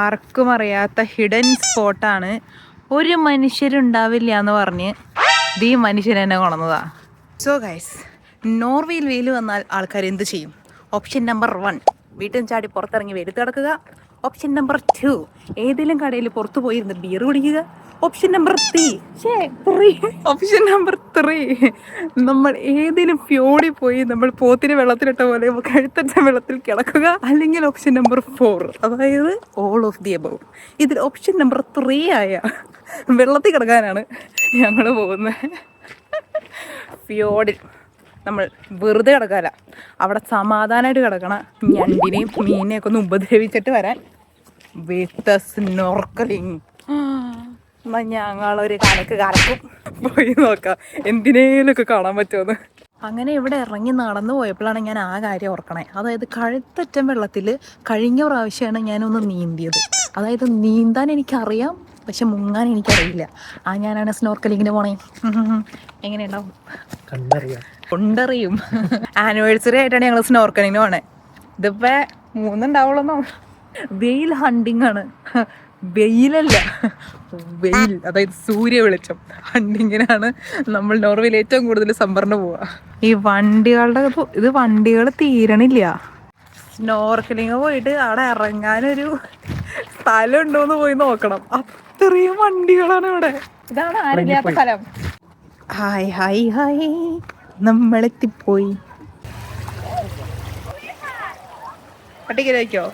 ആർക്കും അറിയാത്ത ഹിഡൻ സ്പോട്ടാണ്. ഒരു മനുഷ്യരുണ്ടാവില്ല എന്ന് പറഞ്ഞ് ഈ മനുഷ്യൻ എന്നെ കൊണന്നതാ. സോ ഗൈസ്, നോർവേയിൽ വെയിൽ വന്നാൽ ആൾക്കാർ എന്ത് ചെയ്യും? ഓപ്ഷൻ നമ്പർ 1, വീട്ടിൽ ചാടി പുറത്തിറങ്ങി വെയിലത്ത് കിടക്കുക. ഓപ്ഷൻ നമ്പർ 2, ഏതെങ്കിലും കടയിൽ പുറത്തു പോയിരുന്ന് ബിയർ കുടിക്കുക. ഓപ്ഷൻ നമ്പർ 3, നമ്മൾ ഏതെങ്കിലും ഫ്യോഡിൽ പോയി നമ്മൾ പോത്തിന് വെള്ളത്തിലിട്ട പോലെ കഴുത്തറ്റ വെള്ളത്തിൽ കിടക്കുക. അല്ലെങ്കിൽ ഓപ്ഷൻ നമ്പർ 4, അതായത് ഓൾ ഓഫ് ദി അബവ്. ഇതിൽ ഓപ്ഷൻ നമ്പർ 3 ആയ വെള്ളത്തിൽ കിടക്കാനാണ് ഞങ്ങൾ പോകുന്നത്. ഫ്യോഡിൽ നമ്മൾ വെറുതെ കിടക്കാല, അവിടെ സമാധാനമായിട്ട് കിടക്കണം. ഞണ്ടിനെയും മീനിനെയൊക്കെ ഒന്ന് ഉപദ്രവിച്ചിട്ട് വരാൻ വിത്ത് സ്നോർക്കലിംഗ്. ഞങ്ങളൊരു കലക്കും പോയി നോക്കാം എന്തിനേലൊക്കെ കാണാൻ പറ്റുമെന്ന്. അങ്ങനെ ഇവിടെ ഇറങ്ങി നടന്നു പോയപ്പോഴാണ് ഞാൻ ആ കാര്യം ഓർക്കണേ. അതായത് കഴുത്തറ്റം വെള്ളത്തിൽ കഴിഞ്ഞ പ്രാവശ്യമാണ് ഞാനൊന്ന് നീന്തിയത്. അതായത് നീന്താൻ എനിക്കറിയാം, പക്ഷെ മുങ്ങാൻ എനിക്കറിയില്ല. ഞാനാണ് സ്നോർക്കലിങ്ങിന് പോണേ. എങ്ങനെയുണ്ടാവും? കൊണ്ടറിയും. ആനിവേഴ്സറി ആയിട്ടാണ് ഞങ്ങൾ സ്നോർക്കലിങ്ങിന് പോണേ. ഇതിപ്പോ 3 ഉണ്ടാവുള്ളൂ. വെയിൽ ഹണ്ടിങ് ആണ്. വെയിലല്ല, വെയിൽ, അതായത് സൂര്യ വെളിച്ചം ഹണ്ടിങ്ങിനാണ് നമ്മൾ നോർവേയിൽ ഏറ്റവും കൂടുതൽ സമ്മറിന് പോവുക. ഈ വണ്ടികളുടെ ഇത് വണ്ടികൾ തീരണില്ല. സ്നോർക്കലിങ് പോയിട്ട് അവിടെ ഇറങ്ങാനൊരു സ്ഥലം ഉണ്ടോന്ന് പോയി നോക്കണം. അത്രയും വണ്ടികളാണ് ഇവിടെ. ഇതാണ് ആരില്ലാത്ത സ്ഥലം. ഹായ് ഹായ് ഹായ്, നമ്മളെത്തിപ്പോയി. പട്ടികയിലേക്കോ?